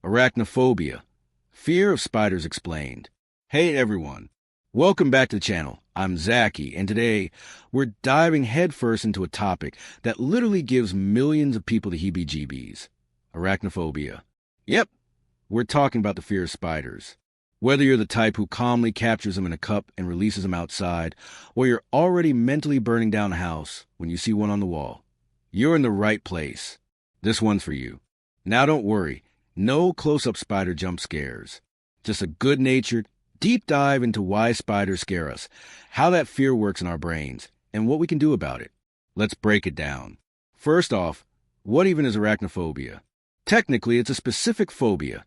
Arachnophobia. Fear of spiders explained. Hey everyone, welcome back to the channel. I'm Zaki, and today we're diving headfirst into a topic that literally gives millions of people the heebie-jeebies. Arachnophobia. Yep, we're talking about the fear of spiders. Whether you're the type who calmly captures them in a cup and releases them outside, or you're already mentally burning down a house when you see one on the wall, you're in the right place. This one's for you. Now don't worry, no close-up spider jump scares. Just a good-natured, deep dive into why spiders scare us, how that fear works in our brains, and what we can do about it. Let's break it down. First off, what even is arachnophobia? Technically, it's a specific phobia,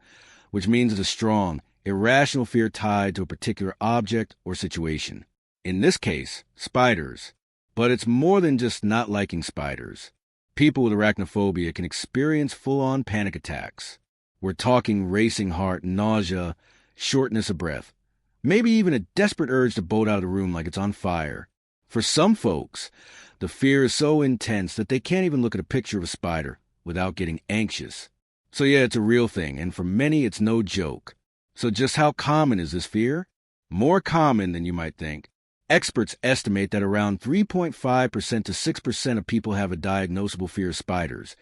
which means it's a strong, irrational fear tied to a particular object or situation. In this case, spiders. But it's more than just not liking spiders. People with arachnophobia can experience full-on panic attacks. We're talking racing heart, nausea, shortness of breath, maybe even a desperate urge to bolt out of the room like it's on fire. For some folks, the fear is so intense that they can't even look at a picture of a spider without getting anxious. So yeah, it's a real thing, and for many, it's no joke. So just how common is this fear? More common than you might think. Experts estimate that around 3.5% to 6% of people have a diagnosable fear of spiders.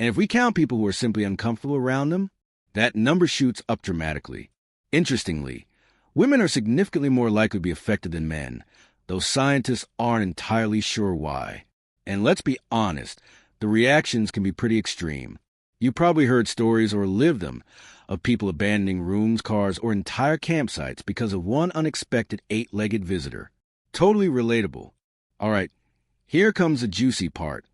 And if we count people who are simply uncomfortable around them, that number shoots up dramatically. Interestingly, women are significantly more likely to be affected than men, though scientists aren't entirely sure why. And let's be honest, the reactions can be pretty extreme. You probably heard stories or lived them of people abandoning rooms, cars, or entire campsites because of one unexpected 8-legged visitor. Totally relatable. All right, here comes the juicy part.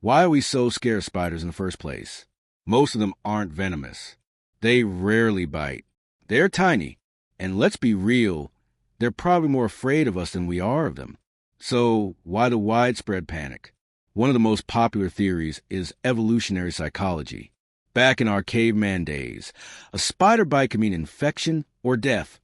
Why are we so scared of spiders in the first place? Most of them aren't venomous. They rarely bite. They're tiny, and let's be real, they're probably more afraid of us than we are of them. So why the widespread panic? One of the most popular theories is evolutionary psychology. Back in our caveman days, a spider bite could mean infection or death,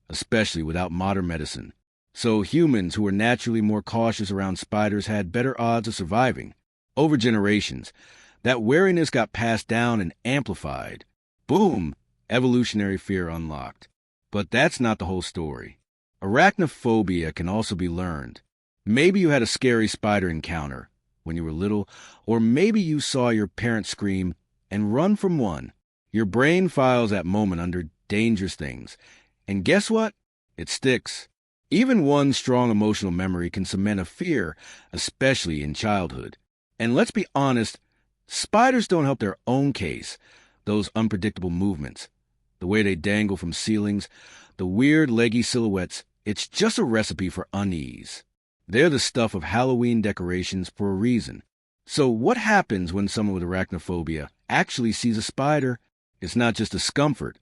especially without modern medicine. So humans who were naturally more cautious around spiders had better odds of surviving. Over generations, that wariness got passed down and amplified. Boom! Evolutionary fear unlocked. But that's not the whole story. Arachnophobia can also be learned. Maybe you had a scary spider encounter when you were little, or maybe you saw your parents scream and run from one. Your brain files that moment under dangerous things. And guess what? It sticks. Even one strong emotional memory can cement a fear, especially in childhood. And let's be honest, spiders don't help their own case. Those unpredictable movements, the way they dangle from ceilings, the weird leggy silhouettes, it's just a recipe for unease. They're the stuff of Halloween decorations for a reason. So what happens when someone with arachnophobia actually sees a spider? It's not just discomfort.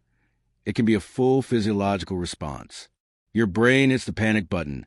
It can be a full physiological response. Your brain hits the panic button,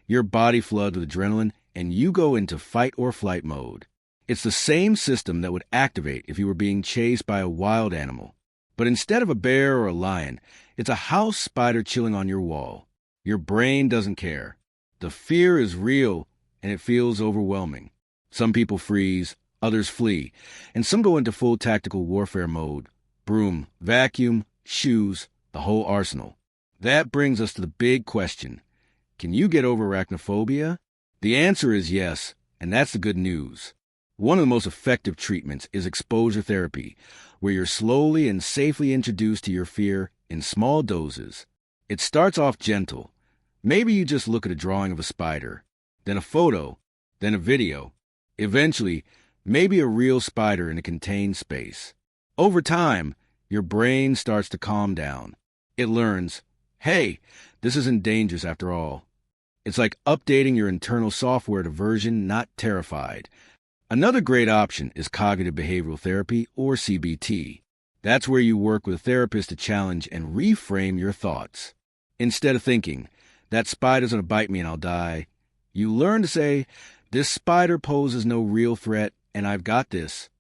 your body floods with adrenaline, and you go into fight or flight mode. It's the same system that would activate if you were being chased by a wild animal. But instead of a bear or a lion, it's a house spider chilling on your wall. Your brain doesn't care. The fear is real, and it feels overwhelming. Some people freeze, others flee, and some go into full tactical warfare mode. Broom, vacuum, shoes, the whole arsenal. That brings us to the big question. Can you get over arachnophobia? The answer is yes, and that's the good news. One of the most effective treatments is exposure therapy, where you're slowly and safely introduced to your fear in small doses. It starts off gentle. Maybe you just look at a drawing of a spider, then a photo, then a video. Eventually, maybe a real spider in a contained space. Over time, your brain starts to calm down. It learns, hey, this isn't dangerous after all. It's like updating your internal software to version not terrified. Another great option is cognitive behavioral therapy, or CBT. That's where you work with a therapist to challenge and reframe your thoughts. Instead of thinking, that spider's gonna bite me and I'll die, you learn to say, this spider poses no real threat and I've got this.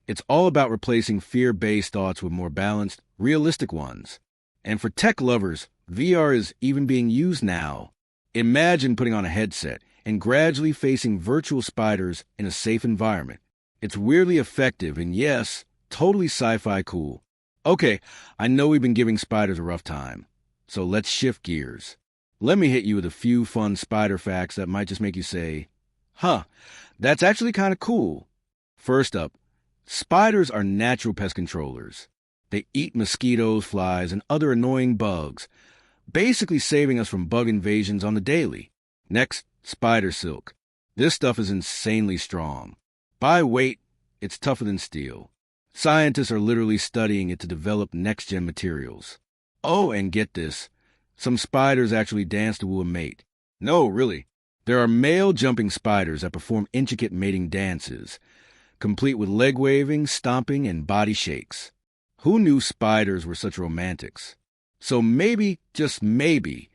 It's all about replacing fear-based thoughts with more balanced, realistic ones. And for tech lovers, VR is even being used now. Imagine putting on a headset and gradually facing virtual spiders in a safe environment. It's weirdly effective and yes, totally sci-fi cool. Okay, I know we've been giving spiders a rough time, so let's shift gears. Let me hit you with a few fun spider facts that might just make you say, huh, that's actually kind of cool. First up, spiders are natural pest controllers. They eat mosquitoes, flies, and other annoying bugs, basically saving us from bug invasions on the daily. Next, spider silk. This stuff is insanely strong. By weight, it's tougher than steel. Scientists are literally studying it to develop next-gen materials. Oh, and get this. Some spiders actually dance to woo a mate. No, really. There are male jumping spiders that perform intricate mating dances, complete with leg waving, stomping, and body shakes. Who knew spiders were such romantics? So maybe, just maybe,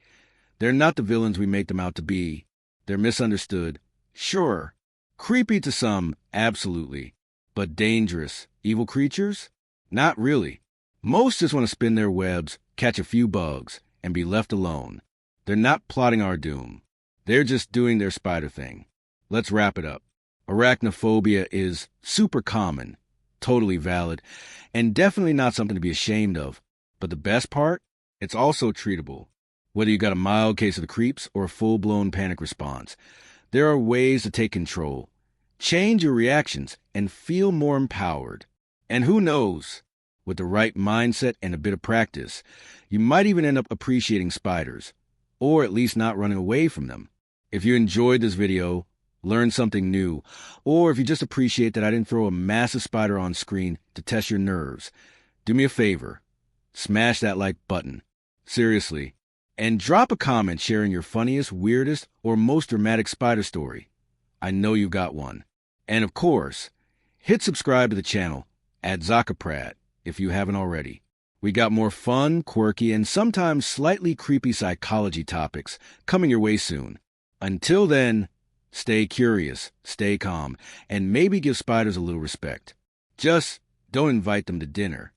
they're not the villains we make them out to be. They're misunderstood. Sure. Creepy to some, absolutely. But dangerous. Evil creatures? Not really. Most just want to spin their webs, catch a few bugs, and be left alone. They're not plotting our doom. They're just doing their spider thing. Let's wrap it up. Arachnophobia is super common, totally valid, and definitely not something to be ashamed of. But the best part? It's also treatable. Whether you got a mild case of the creeps or a full-blown panic response, there are ways to take control. Change your reactions and feel more empowered. And who knows, with the right mindset and a bit of practice, you might even end up appreciating spiders, or at least not running away from them. If you enjoyed this video, learned something new, or if you just appreciate that I didn't throw a massive spider on screen to test your nerves, do me a favor. Smash that like button. Seriously. And drop a comment sharing your funniest, weirdest, or most dramatic spider story. I know you got one. And of course, hit subscribe to the channel at Zaki if you haven't already. We got more fun, quirky, and sometimes slightly creepy psychology topics coming your way soon. Until then, stay curious, stay calm, and maybe give spiders a little respect. Just don't invite them to dinner.